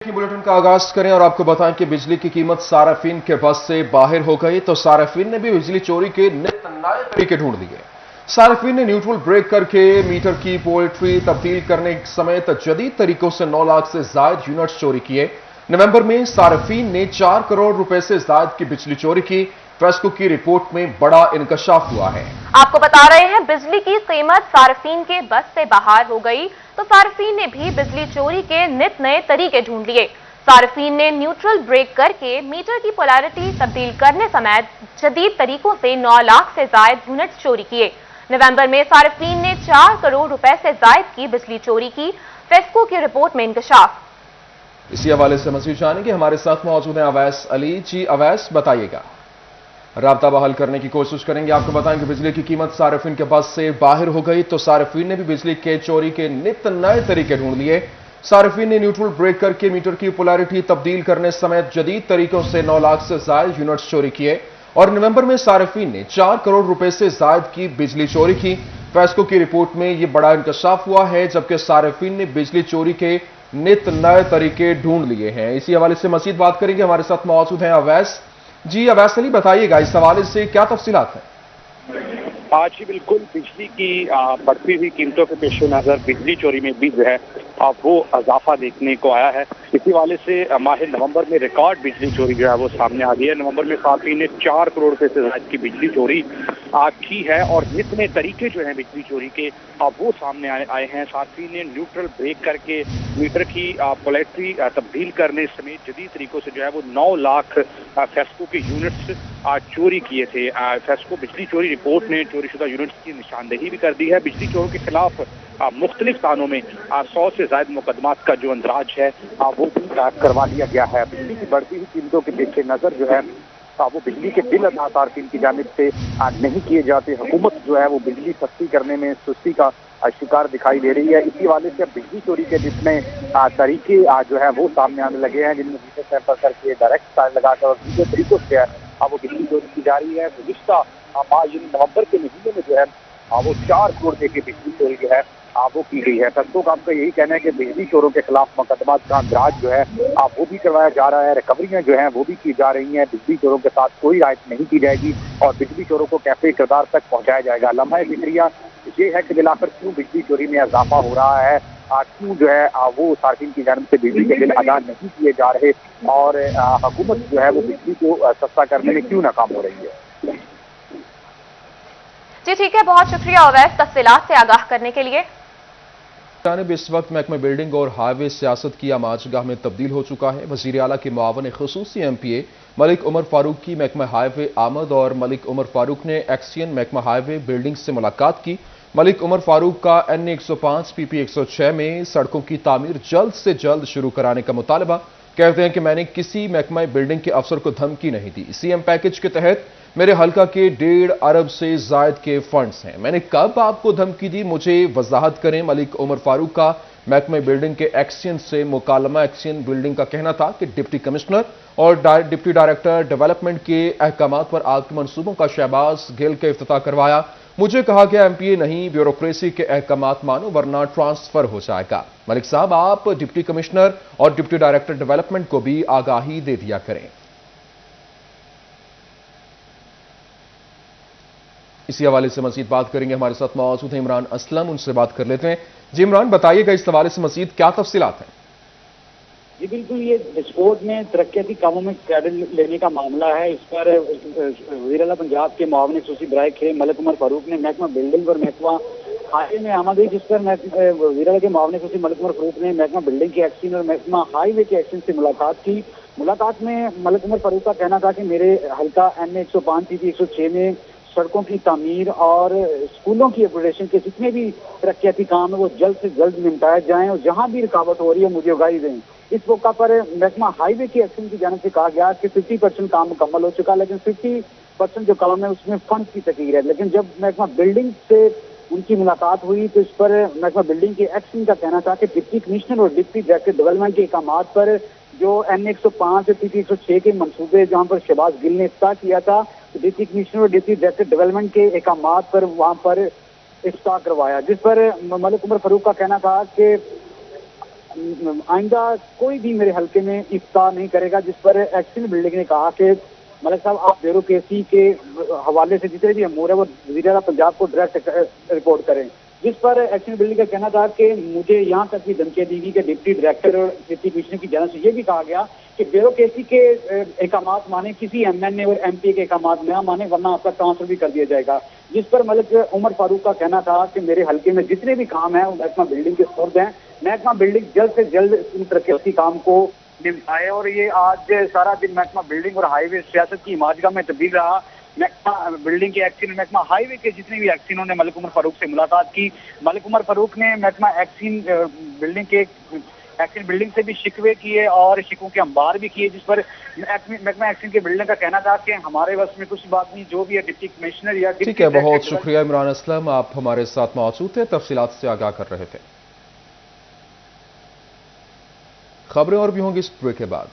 की बुलेटिन का आगाज करें और आपको बताएं कि बिजली की कीमत सार्फिन के बस से बाहर हो गई तो सार्फिन ने भी बिजली चोरी के नित नए तरीके ढूंढ लिए। सार्फिन ने न्यूट्रल ब्रेक करके मीटर की पोल्ट्री तब्दील करने समेत जदीद तरीकों से 9 लाख से ज्यादा यूनिट्स चोरी किए। नवंबर में सार्फिन ने 4 करोड़ रुपए से ज्यादा की बिजली चोरी की। फेस्को की रिपोर्ट में बड़ा इंकशाफ हुआ है। आपको बता रहे हैं बिजली की कीमत सार्फिन के बस से बाहर हो गई तो सार्फिन ने भी बिजली चोरी के नित नए तरीके ढूंढ लिए। सार्फिन ने न्यूट्रल ब्रेक करके मीटर की पोलैरिटी तब्दील करने समेत जदीद तरीकों से 9 लाख से ज्यादा यूनिट्स चोरी किए। नवंबर में सार्फिन ने 4 करोड़ रुपए से ज्यादा की बिजली चोरी की। फेस्को की रिपोर्ट में इंकशाफ। इसी हवाले से मजीद जानेंगे, हमारे साथ मौजूद हैं अवैस अली। जी अवैस, बताइएगा। राब्ता बहाल करने की कोशिश करेंगे। आपको बताएं कि बिजली की कीमत सार्फिन के बस से बाहर हो गई तो सार्फिन ने भी बिजली के चोरी के नित नए तरीके ढूंढ लिए। सार्फिन ने न्यूट्रल ब्रेक करके मीटर की पोलैरिटी तब्दील करने समेत जदीद तरीकों से 9 लाख से ज्यादा यूनिट्स चोरी किए और नवंबर में सार्फिन ने 4 करोड़ रुपए से ज्यादा की बिजली चोरी की। फेस्को की रिपोर्ट में यह बड़ा इंकशाफ हुआ है, जबकि सार्फिन ने बिजली चोरी के नित नए तरीके ढूंढ लिए हैं। इसी हवाले से मजीद बात करेंगे, हमारे साथ मौजूद हैं अवैस। जी अवैस अली, बताइएगा इस हवाले से क्या तफसीलात है? आज ही बिल्कुल बिजली की बढ़ती हुई कीमतों के पेश नजर बिजली चोरी में भी जो है वो इजाफा देखने को आया है। इसी वाले से माह नवंबर में रिकॉर्ड बिजली चोरी जो है वो सामने आ गई है। नवंबर में सार्फिन ने 4 करोड़ रुपए से ज्यादा की बिजली चोरी की है और नित नए तरीके जो हैं बिजली चोरी के वो सामने आए हैं। सार्फिन ने न्यूट्रल ब्रेक करके मीटर की पोलैरिटी तब्दील करने समेत जदीद तरीकों से जो है वो 9 लाख फेस्को के यूनिट्स चोरी किए थे। फेस्को बिजली चोरी रिपोर्ट ने चोरीशुदा यूनिट्स की निशानदेही भी कर दी है। बिजली चोरों के खिलाफ मुख्तलिफ थानों में 100 से ज्यादा मुकदमात का जो अंदराज है वो भी करवा लिया गया है। बिजली की बढ़ती हुई कीमतों के पेश नजर जो है वो बिजली के बिल अदा सार्फिन की जानिब से नहीं किए जाते। हुकूमत जो है वो बिजली सस्ती करने में सुस्ती का शिकार दिखाई दे रही है। इसी वाले से बिजली चोरी के जितने तरीके जो है वो सामने आने लगे हैं, जिनमें मीटर सैंपल करके डायरेक्ट तार लगाकर और दूसरे तरीकों से वो बिजली चोरी की जा रही है। गुज़िश्ता नवंबर के महीने में जो है वो 4 करोड़ की बिजली चोरी जो है वो की गई है। फेस्को का आपका यही कहना है कि बिजली चोरों के खिलाफ मुकदमात का अंदराज जो है वो भी करवाया जा रहा है। रिकवरियां जो हैं वो भी की जा रही हैं। बिजली चोरों के साथ कोई रायत नहीं की जाएगी और बिजली चोरों को कैफे किरदार तक पहुंचाया जाएगा। लम्हा जिक्रिया ये है कि बिलाखिर क्यों बिजली चोरी में इजाफा हो रहा है, क्यों जो है वो सार्फिन की जानिब से बिजली के बिल अदा नहीं किए जा रहे और हुकूमत जो है वो बिजली को सस्ता करने में क्यों नाकाम हो रही है। जी ठीक है, बहुत शुक्रिया अवैस तफसीलात से आगाह करने के लिए। जानिब इस वक्त महकमा बिल्डिंग और हाईवे सियासत की आमाजगाह में तब्दील हो चुका है। वजीर आला के मुआवन खुसूसी MPA मलिक उमर फारूक की महकमा हाईवे आमद और मलिक उमर फारूक ने एक्सियन महकमा हाईवे बिल्डिंग से मुलाकात की। मलिक उमर फारूक का NA 105 PP 106 में सड़कों की तामीर जल्द से जल्द शुरू कराने का मुतालबा। कहते हैं कि मैंने किसी महकमा बिल्डिंग के अफसर को धमकी नहीं दी। CM पैकेज के तहत मेरे हल्का के 1.5 अरब से जायद के फंड्स हैं। मैंने कब आपको धमकी दी, मुझे वजाहत करें। मलिक उमर फारूक का महकमा बिल्डिंग के एक्सियन से मुकालमा। एक्सियन बिल्डिंग का कहना था कि डिप्टी कमिश्नर और डिप्टी डायरेक्टर डेवलपमेंट के अहकाम पर आपके मंसूबों का शहबाज गिल के इफ्तिताह करवाया। मुझे कहा गया MPA नहीं, ब्यूरोक्रेसी के अहकाम मानो वरना ट्रांसफर हो जाएगा। मलिक साहब, आप डिप्टी कमिश्नर और डिप्टी डायरेक्टर डेवलपमेंट को भी आगाही दे दिया करें। इसी हवाले से मजीद बात करेंगे, हमारे साथ मौजूद हैं इमरान असलम, उनसे बात कर लेते हैं। जी इमरान, बताइएगा इस हवाले से मजीद क्या तफसीलात हैं? जी बिल्कुल, ये डिस्पोर्ट में तरक्याती कामों में क्रेडिट लेने का मामला है। इस पर वज़ीर आला पंजाब के मुआविन खुसूसी बराए खेल मलिक उमर फारूक ने महकमा बिल्डिंग और महकमा हाईवे में आमद हुई, जिस पर वज़ीर आला के मुआविन खुसूसी मलिक उमर फारूक ने महकमा बिल्डिंग के एक्शन और महकमा हाईवे के एक्शन से मुलाकात की। मुलाकात में मलिक उमर फारूक का कहना था कि मेरे हल्का NA 105 PP 106 में सड़कों की तामीर और स्कूलों की अपग्रेडेशन के जितने भी तरक्याती काम है वो जल्द से जल्द निपटाए जाएं और जहां भी रुकावट हो रही है मुझे उगाई दें। इस मौका पर महकमा हाईवे के एक्शन की जानिब से कहा गया कि 50% काम मुकम्मल हो चुका, लेकिन 50% जो काम है उसमें फंड की तकीर है। लेकिन जब महकमा बिल्डिंग से उनकी मुलाकात हुई तो इस पर महकमा बिल्डिंग के एक्शन का कहना था कि डिप्टी कमिश्नर और डिप्टी डायरेक्टर डेवलपमेंट के अहकाम पर जो NA 105 PP 106 के मनसूबे जहाँ पर शहबाज गिल ने इफ्ताह किया था, तो डिप्टी कमिश्नर और डिप्टी डायरेक्टर डेवलपमेंट के अहकाम पर वहाँ पर इफ्ताह करवाया, जिस पर मलिक उमर फारूक का कहना था कि آئندہ کوئی بھی میرے حلقے میں افتاح نہیں کرے گا، جس پر ایکسن بلڈنگ نے کہا کہ ملک صاحب آپ بیوروکریسی کے حوالے سے جتنے بھی امور ہے وہ وزیر اعلیٰ پنجاب کو ڈائریکٹ رپورٹ کریں، جس پر ایکشن بلڈنگ کا کہنا تھا کہ مجھے یہاں تک بھی دھمکی دی گئی کہ ڈپٹی ڈائریکٹر اور ڈپٹی کمشنر کی جانب سے یہ بھی کہا گیا کہ بیوروکریسی کے احکامات مانے، کسی ایم این اے اور ایم پی کے احکامات نہ مانے ورنہ آپ کا ٹرانسفر بھی کر دیا جائے گا، جس پر ملک عمر فاروق کا کہنا تھا کہ میرے حلقے میں جتنے بھی کام ہیں وہ محکمہ بلڈنگ کے سپرد ہیں، محکمہ بلڈنگ جلد سے جلد ان ترقیاتی کام کو نمٹائے۔ اور یہ آج سارا دن محکمہ بلڈنگ اور ہائی وے سیاست کی عمارتگاہ میں تبدیل رہا۔ محکمہ بلڈنگ کے ایکسین، محکمہ ہائی وے کے جتنے بھی ایکسینوں نے ملک عمر فاروق سے ملاقات کی، ملک عمر فاروق نے محکمہ ایکسین بلڈنگ سے بھی شکوے کیے اور شکووں کے انبار بھی کیے، جس پر محکمہ ایکسین کے بلڈنگ کا کہنا تھا کہ ہمارے بس میں کچھ بات نہیں، جو بھی ہے ڈپٹی کمشنر یا ٹھیک ہے، بہت شکریہ عمران اسلم، آپ ہمارے ساتھ موجود تھے، تفصیلات سے آگاہ کر رہے تھے۔ خبریں اور بھی ہوں گی اس بریک کے بعد۔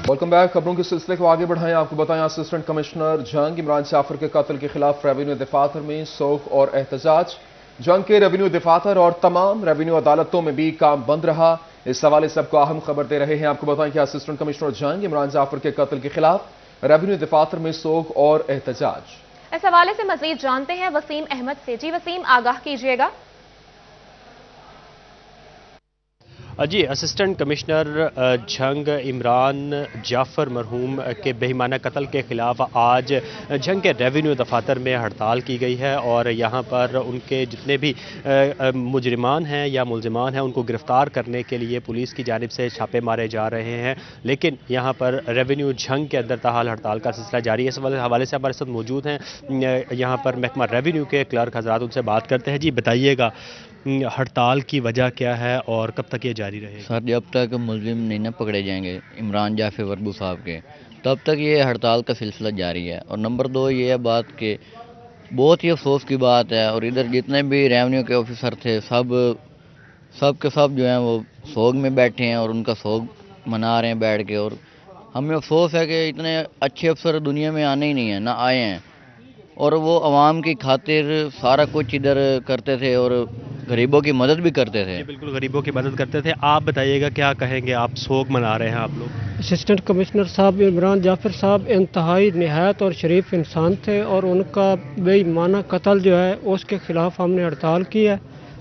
ویلکم بیک، خبروں کے سلسلے کو آگے بڑھائیں، آپ کو بتائیں اسسٹنٹ کمشنر جنگ عمران جعفر کے قتل کے خلاف ریونیو دفاتر میں سوگ اور احتجاج۔ جنگ کے ریونیو دفاتر اور تمام ریونیو عدالتوں میں بھی کام بند رہا، اس حوالے سے آپ کو اہم خبر دے رہے ہیں۔ آپ کو بتائیں کہ اسسٹنٹ کمشنر جنگ عمران جعفر کے قتل کے خلاف ریونیو دفاتر میں سوگ اور احتجاج۔ اس حوالے سے مزید جانتے ہیں وسیم احمد سے۔ جی وسیم، آگاہ کیجیے گا۔ جی، اسسٹنٹ کمشنر جنگ عمران جعفر مرحوم کے بہیمانہ قتل کے خلاف آج جنگ کے ریونیو دفاتر میں ہڑتال کی گئی ہے اور یہاں پر ان کے جتنے بھی مجرمان ہیں یا ملزمان ہیں ان کو گرفتار کرنے کے لیے پولیس کی جانب سے چھاپے مارے جا رہے ہیں، لیکن یہاں پر ریونیو جنگ کے اندر تاحال ہڑتال کا سلسلہ جاری ہے۔ اس حوالے سے ہمارے ساتھ موجود ہیں یہاں پر محکمہ ریونیو کے کلرک حضرات، ان سے بات کرتے ہیں۔ جی بتائیے گا ہڑتال کی وجہ کیا ہے اور کب تک یہ جاری رہے گا؟ سر، جب تک ملزم نہیں نہ پکڑے جائیں گے عمران جعفر وربو صاحب کے، تب تک یہ ہڑتال کا سلسلہ جاری ہے۔ اور نمبر 2 یہ ہے بات کہ بہت ہی افسوس کی بات ہے، اور ادھر جتنے بھی ریونیو کے آفیسر تھے سب کے سب جو ہیں وہ سوگ میں بیٹھے ہیں اور ان کا سوگ منا رہے ہیں بیٹھ کے، اور ہمیں افسوس ہے کہ اتنے اچھے افسر دنیا میں آنے ہی نہیں ہیں، نہ آئے ہیں، اور وہ عوام کی خاطر سارا کچھ ادھر کرتے تھے اور غریبوں کی مدد بھی کرتے تھے۔ بالکل غریبوں کی مدد کرتے تھے۔ آپ بتائیے گا کیا کہیں گے، آپ سوگ منا رہے ہیں آپ لوگ؟ اسسٹنٹ کمشنر صاحب عمران جعفر صاحب انتہائی نہایت اور شریف انسان تھے، اور ان کا بے ایمانہ قتل جو ہے اس کے خلاف ہم نے ہڑتال کی ہے،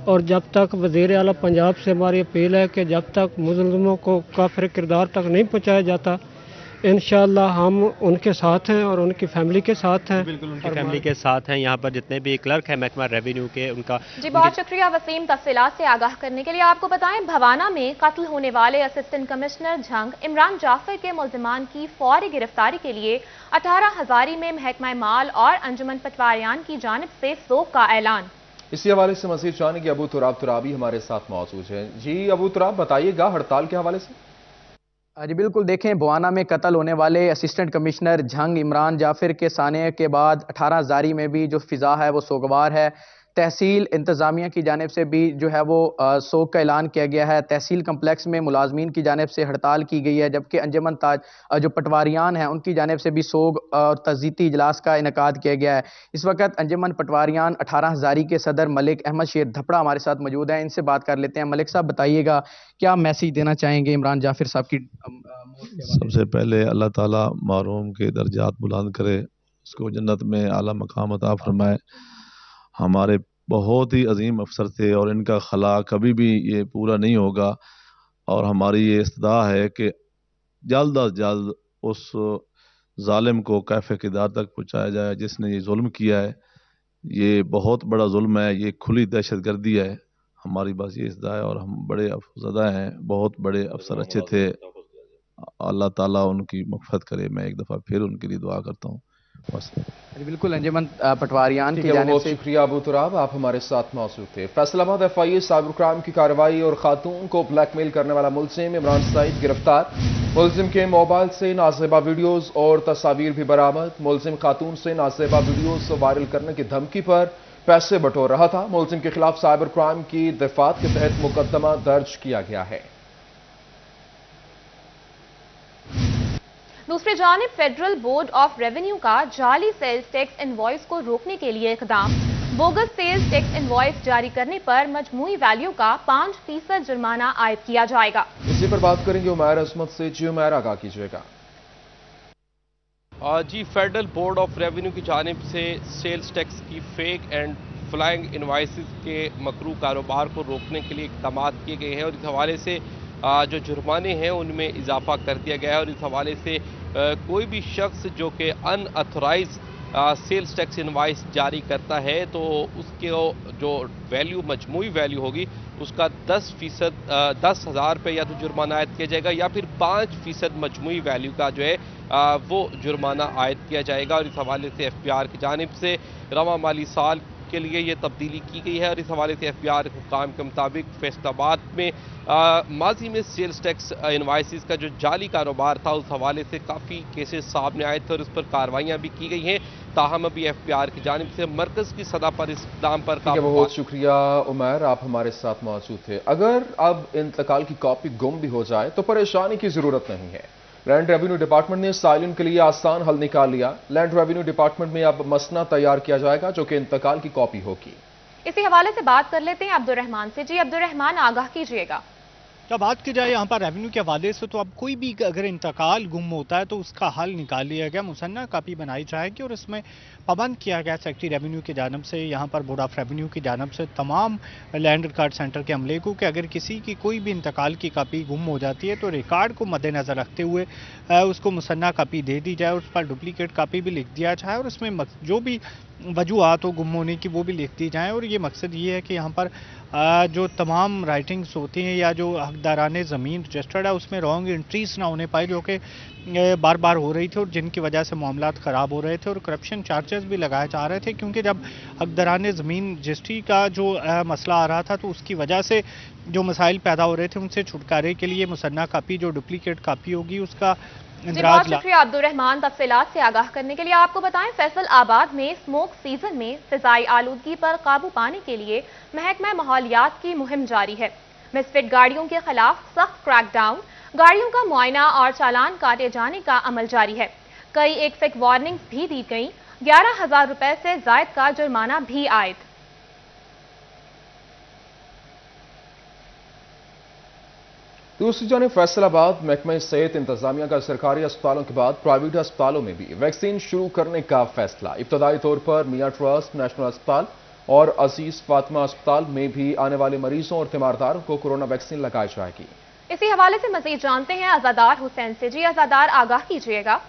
اور جب تک وزیر اعلیٰ پنجاب سے ہماری اپیل ہے کہ جب تک مظلوموں کو کافر کردار تک نہیں پہنچایا جاتا، انشاءاللہ ہم ان کے ساتھ ہیں اور ان کی فیملی کے ساتھ ہیں۔ بالکل ان کی فیملی کے ساتھ ہیں۔ یہاں پر جتنے بھی کلرک ہیں محکمہ ریونیو کے، ان کا جی بہت شکریہ وسیم تفصیلات سے آگاہ کرنے کے لیے۔ آپ کو بتائیں بھوانہ میں قتل ہونے والے اسسٹنٹ کمشنر جنگ عمران جعفر کے ملزمان کی فوری گرفتاری کے لیے 18 ہزاری میں محکمہ مال اور انجمن پٹواریان کی جانب سے سوگ کا اعلان۔ اسی حوالے سے مزید جانیں گے ابو تراب ترابی ہمارے ساتھ موجود ہیں۔ جی ابو تراب، بتائیے گا ہڑتال کے حوالے سے۔ جی بالکل، دیکھیں بھوانہ میں قتل ہونے والے اسسٹنٹ کمشنر جنگ عمران جعفر کے سانحے کے بعد 18 ہزاری میں بھی جو فضا ہے وہ سوگوار ہے۔ تحصیل انتظامیہ کی جانب سے بھی جو ہے وہ سوگ کا اعلان کیا گیا ہے۔ تحصیل کمپلیکس میں ملازمین کی جانب سے ہڑتال کی گئی ہے، جبکہ انجمن تاج جو پٹواریان ہیں ان کی جانب سے بھی سوگ اور تعزیتی اجلاس کا انعقاد کیا گیا ہے۔ اس وقت انجمن پٹواریان 18 ہزاری کے صدر ملک احمد شیر دھپڑا ہمارے ساتھ موجود ہیں، ان سے بات کر لیتے ہیں۔ ملک صاحب بتائیے گا کیا میسیج دینا چاہیں گے عمران جعفر صاحب کی؟ سب سے پہلے اللہ تعالیٰ محروم کے درجات بلند کرے، اس کو جنت میں اعلیٰ مقام عطا فرمائے۔ ہمارے بہت ہی عظیم افسر تھے اور ان کا خلا کبھی بھی یہ پورا نہیں ہوگا، اور ہماری یہ استدعا ہے کہ جلد از جلد اس ظالم کو کیف اقتدار تک پہنچایا جائے جس نے یہ ظلم کیا ہے۔ یہ بہت بڑا ظلم ہے، یہ کھلی دہشت گردی ہے۔ ہماری بس یہ استدعا ہے، اور ہم بڑے افسردہ ہیں، بہت بڑے افسر اچھے تھے، اللہ تعالیٰ ان کی مغفرت کرے۔ میں ایک دفعہ پھر ان کے لیے دعا کرتا ہوں بس۔ بالکل انجمن پٹواریان کی جانب بہت سے شکریہ ابو تراب، آپ ہمارے ساتھ موجود تھے۔ فیصل آباد FIA سائبر کرائم کی کارروائی اور خاتون کو بلیک میل کرنے والا ملزم عمران سعید گرفتار۔ ملزم کے موبائل سے نازیبا ویڈیوز اور تصاویر بھی برآمد۔ ملزم خاتون سے نازیبا ویڈیوز وائرل کرنے کی دھمکی پر پیسے بٹور رہا تھا۔ ملزم کے خلاف سائبر کرائم کی دفعات کے تحت مقدمہ درج کیا گیا ہے۔ دوسری جانب فیڈرل بورڈ آف ریونیو کا جعلی سیلز ٹیکس انوائس کو روکنے کے لیے اقدام۔ बोगस सेल्स टैक्स इनवॉइस जारी करने पर मजमूई वैल्यू का 5% जुर्माना आयद किया जाएगा। इसी पर बात करेंगे उमैर अजमत से। जी उमैर, आगाह कीजिएगा। जी, फेडरल बोर्ड ऑफ रेवेन्यू की जानिब से सेल्स टैक्स की फेक एंड फ्लाइंग इनवाइसेस के मकरू कारोबार को रोकने के लिए इक़दाम किए गए हैं और इस हवाले से जो जुर्माने हैं उनमें इजाफा कर दिया गया है और इस हवाले से कोई भी शख्स जो कि अनऑथराइज सेल्स टैक्स इनवाइस जारी करता है तो उसके जो वैल्यू मजमूई वैल्यू होगी उसका 10% 10,000 रुपये या तो जुर्माना आयद किया जाएगा या फिर 5% मजमूई वैल्यू का जो है वो जुर्माना आयद किया जाएगा। और इस हवाले से FBR की जानिब से रवा माली साल के लिए ये तब्दीली की गई है और इस हवाले से FBR हुकाम के मुताबिक फैसलाबाद में माजी में सेल्स टैक्स इनवाइसेस का जो जाली कारोबार था उस हवाले से काफ़ी केसेस सामने आए थे और उस पर कार्रवाइयाँ भी की गई हैं। ताहम अभी FBR की जानिब से मरकज़ की सतह पर इस इक़दाम पर बहुत शुक्रिया उमैर, आप हमारे साथ मौजूद थे। अगर अब इंतकाल की कॉपी गुम भी हो जाए तो परेशानी की ज़रूरत नहीं है। लैंड रेवेन्यू डिपार्टमेंट ने साइलिन के लिए आसान हल निकाल लिया। लैंड रेवेन्यू डिपार्टमेंट में अब मसना तैयार किया जाएगा जो कि इंतकाल की कॉपी होगी। इसी हवाले से बात कर लेते हैं अब्दुर्रहमान से। जी अब्दुर्रहमान, आगाह कीजिएगा। तो बात की जाए यहाँ पर रेवेन्यू के हवाले से तो अब कोई भी अगर इंतकाल गुम होता है तो उसका हल निकाल लिया गया, मुसन्ना कापी बनाई जाएगी और इसमें पाबंद किया गया सेक्रेटरी रेवेन्यू की जानब से, यहाँ पर बोर्ड ऑफ रेवेन्यू की जानब से तमाम लैंड रिकॉर्ड सेंटर के अमले को कि अगर किसी की कोई भी इंतकाल की कापी गुम हो जाती है तो रिकॉर्ड को मद्देनज़र रखते हुए उसको मुसन्ना कापी दे दी जाए, उस पर डुप्लीकेट कापी भी लिख दिया जाए और उसमें जो भी वजूहात हो गुम होने की वो भी लिख दी जाएँ। और ये मकसद ये है कि यहाँ पर जो तमाम राइटिंग्स होती हैं या जो हकदाराने ज़मीन रजिस्टर्ड है उसमें रॉन्ग एंट्रीज ना होने पाए जो कि बार बार हो रही थी और जिनकी वजह से मामलात ख़राब हो रहे थे और करप्शन चार्जेस भी लगाए जा रहे थे, क्योंकि जब हकदाराने ज़मीन रजिस्ट्री का जो मसला आ रहा था तो उसकी वजह से जो मसाइल पैदा हो रहे थे उनसे छुटकारे के लिए मुसन्ना कापी जो डुप्लीकेट कापी होगी उसका बहुत शुक्रिया अब्दुर्रहमान तफसीलात से आगाह करने के लिए। आपको बताएं फैसल आबाद में स्मोक सीजन में फिजाई आलूदगी पर काबू पाने के लिए महकमा माहौलियात की मुहिम जारी है। मिसफिट गाड़ियों के खिलाफ सख्त क्रैकडाउन, गाड़ियों का मुआयना और चालान काटे जाने का अमल जारी है। कई एक्सिक वार्निंग्स भी दी गई, 11,000 रुपए से जायद का जुर्माना भी आयद। दूसरी जानिब फैसलाबाद महकमा सेहत इंतजामिया का सरकारी अस्पतालों के बाद प्राइवेट अस्पतालों में भी वैक्सीन शुरू करने का फैसला। इब्तदाई तौर पर मियां ट्रस्ट नेशनल अस्पताल और अजीज फातिमा अस्पताल में भी आने वाले मरीजों और तीमारदारों को कोरोना वैक्सीन लगाई जाएगी। इसी हवाले से मजीद जानते हैं अजादार हुसैन से। जी अजादार, आगाह कीजिएगा।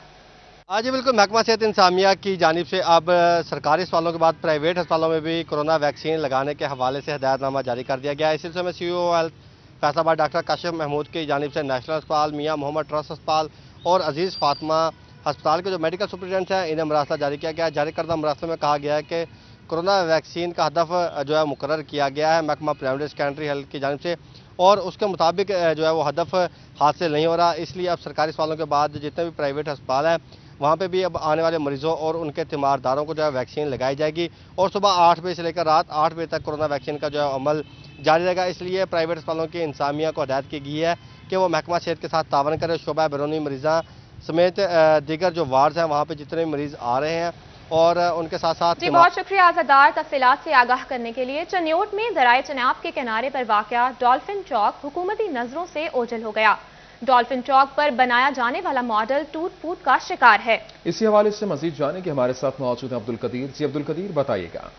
आज बिल्कुल महकमा सेहत इंतजामिया की जानिब से अब सरकारी अस्पतालों के बाद प्राइवेट अस्पतालों में भी कोरोना वैक्सीन लगाने के हवाले से हिदायतनामा जारी कर दिया गया। इस सिलसिले में CEO health Faisalabad doctor Kashif Mahmood की जानिब से नेशनल अस्पताल, मियां मोहम्मद ट्रस्ट अस्पताल और अजीज फातिमा अस्पताल के जो मेडिकल सुपरिटेंडेंट हैं इन्हें मरासला जारी किया गया है। जारी करदा मरासले में कहा गया है कि कोरोना वैक्सीन का हदफ जो है मुकर्रर किया गया है महकमा प्राइमरी सेकेंडरी हेल्थ की जानिब से और उसके मुताबिक जो है वो हदफ हासिल नहीं हो रहा। इसलिए अब सरकारी अस्पतालों के बाद जितने भी प्राइवेट अस्पताल हैं वहाँ पे भी अब आने वाले मरीजों और उनके तीमारदारों को जो है वैक्सीन लगाई जाएगी और सुबह 8 बजे से लेकर रात 8 बजे तक कोरोना वैक्सीन का जो है अमल जारी रहेगा। इसलिए प्राइवेट अस्पतालों की इंतजामिया को हिदायत की गई है कि वो महकमा सेहत के साथ तावन करे, शोबा बैरूनी मरीज़ा समेत दीगर जो वार्ड्स हैं वहाँ पर जितने मरीज़ आ रहे हैं और उनके साथ साथ। जी बहुत शुक्रिया आज़ादार तफसीलात से आगाह करने के लिए। चन्योट में दराए चनाब के किनारे पर वाक़या डॉल्फिन चौक हुकूमती नजरों से ओझल हो गया। डॉल्फिन चौक पर बनाया जाने वाला मॉडल टूट फूट का शिकार है। इसी हवाले से मजीद जाने के हमारे साथ मौजूद हैं अब्दुल कदीर। जी अब्दुल कदीर, बताइएगा।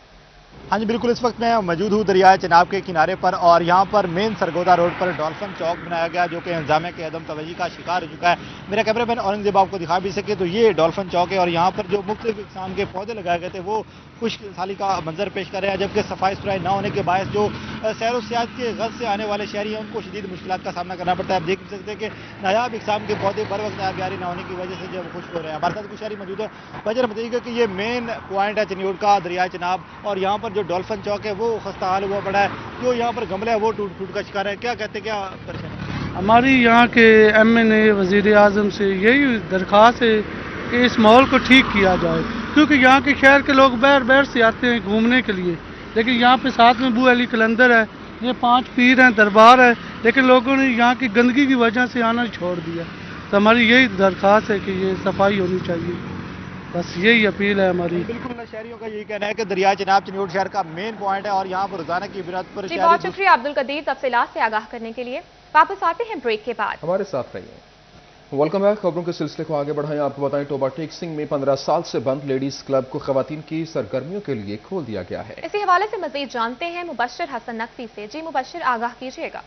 हाँ जी बिल्कुल, इस वक्त मैं मौजूद हूँ दरियाए चनाब के किनारे पर और यहाँ पर मेन सरगोदा रोड पर डॉल्फिन चौक बनाया गया जो कि इंतजामिया के अदम तवज्जो का शिकार हो चुका है। मेरा कैमरा मैन औरंगजेब आपको दिखा भी सके तो ये डॉल्फिन चौक है और यहाँ पर जो मुख्तलिफ किस्म के पौधे लगाए गए थे वो खुश्क साली का मंजर पेश कर रहे हैं, जबकि सफाई सुथराई न होने के बायस जो सैर व सियाहत के गज़ से आने वाले शहरी हैं उनको शदीद मुश्किलात का सामना करना पड़ता है। आप देख सकते हैं कि नायाब इकसाम के पौधे बर वक्त आबियारी न होने की वजह से जो खुश्क हो रहे हैं। हमारे साथ कुछ शहरी मौजूद है, वजह बताइएगा कि ये मेन पॉइंट है चन्योट का दरियाए चनाब और यहाँ पर जो डॉल्फिन चौक है वो खस्ता हाल हुआ पड़ा है, जो यहाँ पर गमला है वो टूट फूट का शिकार है। क्या कहते हैं, क्या परेशानी? हमारी यहाँ के MNA वज़ीर आज़म से यही दरख्वास्त है कि इस माहौल को ठीक किया जाए, क्योंकि यहाँ के शहर के लोग बाहर से आते हैं घूमने के लिए, लेकिन यहाँ पे साथ में बू अली कलंदर है, ये 5 पीर हैं, दरबार है, लेकिन लोगों ने यहाँ की गंदगी की वजह से आना छोड़ दिया। तो हमारी यही दरख्वास्त है कि ये सफाई होनी चाहिए, बस यही अपील है हमारी। बिल्कुल शहरियों का यही कहना है कि दरिया चिनाब चिन्योट शहर का मेन पॉइंट है और यहाँ पर रोजाना की बिरात पर जी बहुत शुक्रिया अब्दुल कदीर तफसीलात से आगाह करने के लिए। वापस आते हैं ब्रेक के बाद। हमारे साथ रहिए। Welcome back. खबरों के सिलसिले को आगे बढ़ाएं। आपको बताएं टोबा टेक सिंह में 15 साल से बंद लेडीज क्लब को खवातीन की सरगर्मियों के लिए खोल दिया गया है। इसी हवाले से मजीद जानते हैं मुबश्शिर हसन नकवी से। जी मुबश्शिर, आगाह कीजिएगा।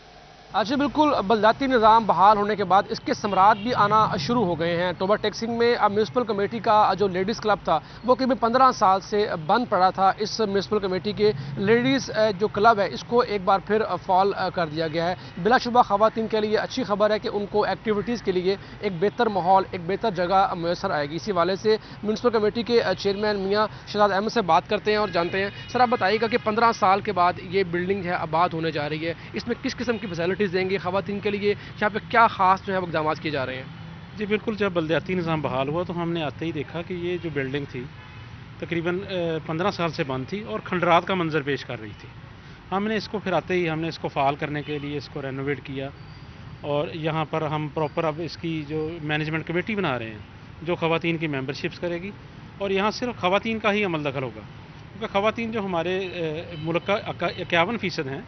जी बिल्कुल, बलदाती निज़ाम बहाल होने के बाद इसके समरात भी आना शुरू हो गए हैं। टोबा टेक सिंह में अब म्यूनसिपल कमेटी का जो लेडीज़ क्लब था वो करीब 15 साल से बंद पड़ा था। इस म्यूनसिपल कमेटी के लेडीज़ जो क्लब है इसको एक बार फिर फॉल कर दिया गया है। बिलाशुबा ख़वातीन के लिए अच्छी खबर है कि उनको एक्टिविटीज़ के लिए एक बेहतर माहौल, एक बेहतर जगह मैसर आएगी। इसी वाले से म्यूनसिपल कमेटी के चेयरमैन मियाँ शहजाद अहमद से बात करते हैं और जानते हैं। सर आप बताइएगा कि 15 साल के बाद ये बिल्डिंग है आबाद होने जा रही है, इसमें किस किस्म की फैसिलिटीज़ देंगे खवातीन के लिए, यहाँ पे क्या खास जो है वो इक़दाम किए जा रहे हैं? जी बिल्कुल, जब बलदियाती निज़ाम बहाल हुआ तो हमने आते ही देखा कि ये जो बिल्डिंग थी तकरीबन 15 साल से बंद थी और खंडरात का मंजर पेश कर रही थी। हमने इसको फिर आते ही हमने इसको फ़ाल करने के लिए इसको रेनोवेट किया और यहाँ पर हम प्रॉपर अब इसकी जो मैनेजमेंट कमेटी बना रहे हैं जो खवातीन की मेंबरशिप्स करेगी और यहाँ सिर्फ खवातीन का ही अमल दखल होगा, क्योंकि खवातीन जो हमारे मुल्क का 51% हैं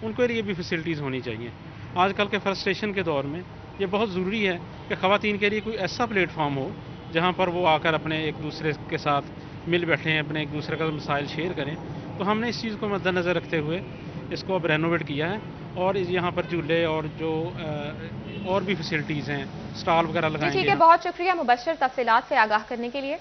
उनको लिए भी फैसिलिटीज़ होनी चाहिए। आजकल के फ्रस्ट्रेशन के दौर में ये बहुत ज़रूरी है कि ख़वातीन के लिए कोई ऐसा प्लेटफॉर्म हो जहाँ पर वो आकर अपने एक दूसरे के साथ मिल बैठें, अपने एक दूसरे का मसाइल शेयर करें। तो हमने इस चीज़ को मद्देनज़र रखते हुए इसको अब रेनोवेट किया है और यहाँ पर झूले और जो और भी फैसिलिटीज़ हैं, स्टॉल वगैरह लगाएंगे। ठीक है, बहुत शुक्रिया मुबश्शिर तफसीलात से आगाह करने के लिए।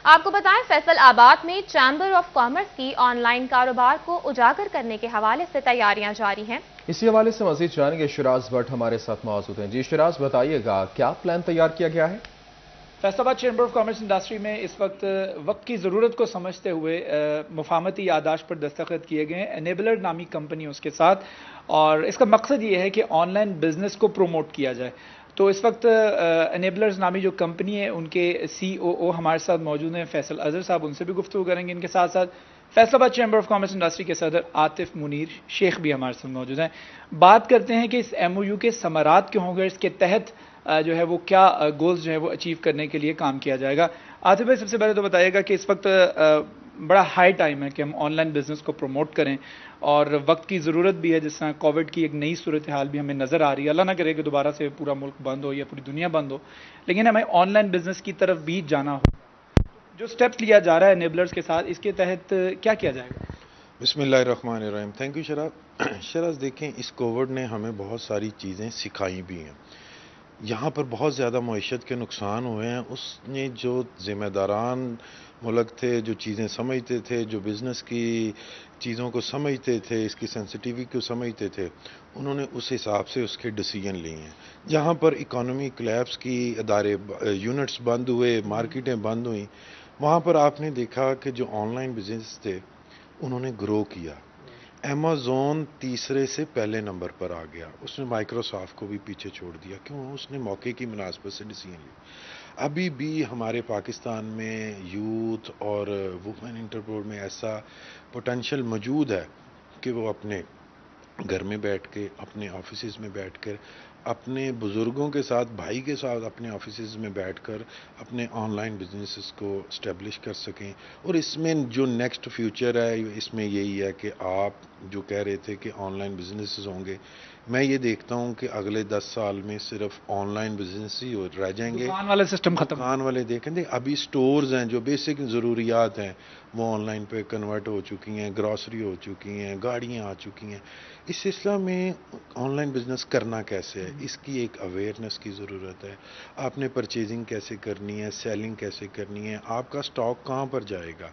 आपको बताएं फैसल आबाद में चैम्बर ऑफ कॉमर्स की ऑनलाइन कारोबार को उजागर करने के हवाले से तैयारियां जारी हैं। इसी हवाले से मजीद जानेंगे। शिराज भट्ट हमारे साथ मौजूद हैं। जी शिराज, बताइएगा क्या प्लान तैयार किया गया है? Faisalabad chamber of commerce industry में इस वक्त की ज़रूरत को समझते हुए मुफाहमती यादाश्त पर दस्तखत किए गए हैं एनेबलर नामी कंपनी उसके साथ, और इसका मकसद ये है कि ऑनलाइन बिजनेस को प्रोमोट किया जाए। तो इस वक्त एनेबलर्स नामी जो कंपनी है उनके COO हमारे साथ मौजूद हैं फैसल अजहर साहब, उनसे भी गुफ्तगू करेंगे। इनके साथ साथ Faisalabad chamber of commerce industry के सदर आतिफ मुनीर शेख भी हमारे साथ मौजूद हैं। बात करते हैं कि इस MOU के समरात क्यों होंगे, इसके तहत जो है वो क्या गोल्स जो है वो अचीव करने के लिए काम किया जाएगा। आतिफ भाई, सबसे पहले तो बताइएगा कि इस वक्त बड़ा हाई टाइम है कि हम ऑनलाइन बिजनेस को प्रमोट करें और वक्त की ज़रूरत भी है। जिस तरह कोविड की एक नई सूरत हाल भी हमें नज़र आ रही है, अल्लाह ना करे कि दोबारा से पूरा मुल्क बंद हो या पूरी दुनिया बंद हो, लेकिन हमें ऑनलाइन बिजनेस की तरफ भी जाना हो। जो स्टेप्स लिया जा रहा है एनेबलर्स के साथ, इसके तहत क्या किया जाएगा? बिस्मिल्लाहिर्रहमानिर्रहीम। थैंक यू शराज। देखें, इस कोविड ने हमें बहुत सारी चीज़ें सिखाई भी हैं। यहाँ पर बहुत ज़्यादा मईशत के नुकसान हुए हैं। उसने जो ज़िम्मेदारान मुल्क थे, जो चीज़ें समझते थे, जो बिज़नेस की चीज़ों को समझते थे, इसकी सेंसिटिविटी को समझते थे, उन्होंने उस हिसाब से उसके डिसीजन लिए हैं। जहाँ पर इकॉनमी कोलैप्स की अदारे यूनिट्स बंद हुए, मार्केटें बंद हुई, वहाँ पर आपने देखा कि जो ऑनलाइन बिजनेस थे उन्होंने ग्रो किया। अमेज़ॉन तीसरे से पहले नंबर पर आ गया, उसने माइक्रोसॉफ्ट को भी पीछे छोड़ दिया। क्यों? उसने मौके की मुनासबत से डिसीजन ली। अभी भी हमारे पाकिस्तान में यूथ और वुमेन एंटरप्रेन्योर में ऐसा पोटेंशियल मौजूद है कि वो अपने घर में बैठ के, अपने ऑफिसेज में बैठकर, अपने बुज़ुर्गों के साथ, भाई के साथ अपने ऑफिसेज में बैठकर अपने ऑनलाइन बिजनेसेस को इस्टेब्लिश कर सकें। और इसमें जो नेक्स्ट फ्यूचर है इसमें यही है कि आप जो कह रहे थे कि ऑनलाइन बिजनेसेस होंगे, मैं ये देखता हूँ कि अगले 10 साल में सिर्फ ऑनलाइन बिजनेस ही रह जाएंगे। दुकान वाला सिस्टम खत्म। दुकान वाले देखें, अभी स्टोर्स हैं, जो बेसिक ज़रूरियात हैं वो ऑनलाइन पे कन्वर्ट हो चुकी हैं, ग्रॉसरी हो चुकी हैं, गाड़ियाँ आ चुकी हैं। इस सिलसिला में ऑनलाइन बिजनेस करना कैसे है, इसकी एक अवेयरनेस की ज़रूरत है। आपने परचेजिंग कैसे करनी है, सेलिंग कैसे करनी है, आपका स्टॉक कहाँ पर जाएगा,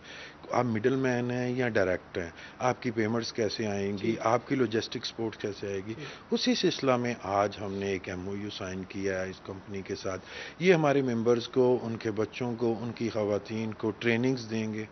आप मिडल मैन हैं या डायरेक्ट हैं, आपकी पेमेंट्स कैसे आएंगी, आपकी लॉजिस्टिक सपोर्ट कैसे आएगी। उसी सिलसिला में आज हमने एक MOU साइन किया है इस कंपनी के साथ। ये हमारे मेंबर्स को, उनके बच्चों को, उनकी ख़वातीन को ट्रेनिंग्स देंगे,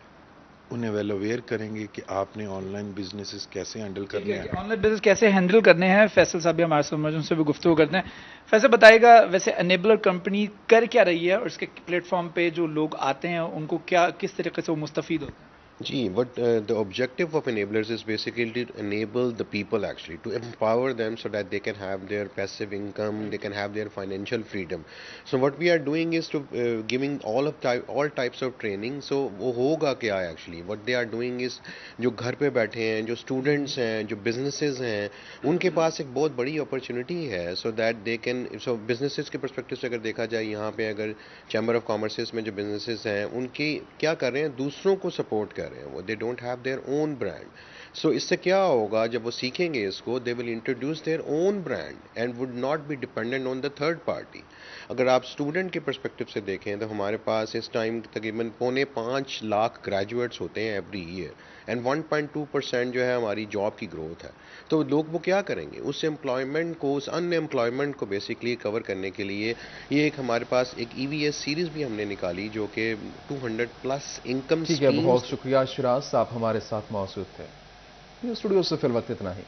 उन्हें वेल अवेयर करेंगे कि आपने ऑनलाइन बिजनेसेस कैसे हैंडल करने हैं, ऑनलाइन बिजनेस कैसे हैंडल करने हैं। फैसल साहब भी हमारे साथ उनसे भी गुफ्तगू करते हैं। फैसल बताएगा, वैसे एनेबलर कंपनी कर क्या रही है और इसके प्लेटफॉर्म पे जो लोग आते हैं उनको क्या, किस तरीके से वो मुस्तफीद होते हैं? Gee, what the objective of enablers is basically to enable the people actually, to empower them so that they can have their passive income, they can have their financial freedom. So what we are doing is to giving all types of training. So वो होगा क्या actually? What they are doing is जो घर पे बैठे हैं, जो students हैं, जो businesses हैं, उनके पास एक बहुत बड़ी opportunity है, so that they can, so businesses के perspective से अगर देखा जाए यहाँ पे अगर Chamber of Commerce में जो businesses हैं, उनकी क्या कर रहे हैं, दूसरों को support कर रहे हैं वो, they don't have their own brand. So इससे क्या होगा, जब वो सीखेंगे इसको, they will introduce their own brand and would not be dependent on the third party. अगर आप स्टूडेंट के पर्सपेक्टिव से देखें तो हमारे पास इस टाइम तकरीबन 4.5 लाख ग्रेजुएट्स होते हैं एवरी ईयर, एंड 1.2% जो है हमारी जॉब की ग्रोथ है. तो लोग वो क्या करेंगे, उस एम्प्लॉयमेंट को, उस अनएम्प्लॉयमेंट को बेसिकली कवर करने के लिए ये एक हमारे पास एक EVS सीरीज भी हमने निकाली जो कि 200+ इनकम. ठीक है, बहुत शुक्रिया शिराज, आप हमारे साथ मौजूद थे. स्टूडियो से फिर वक्त इतना ही.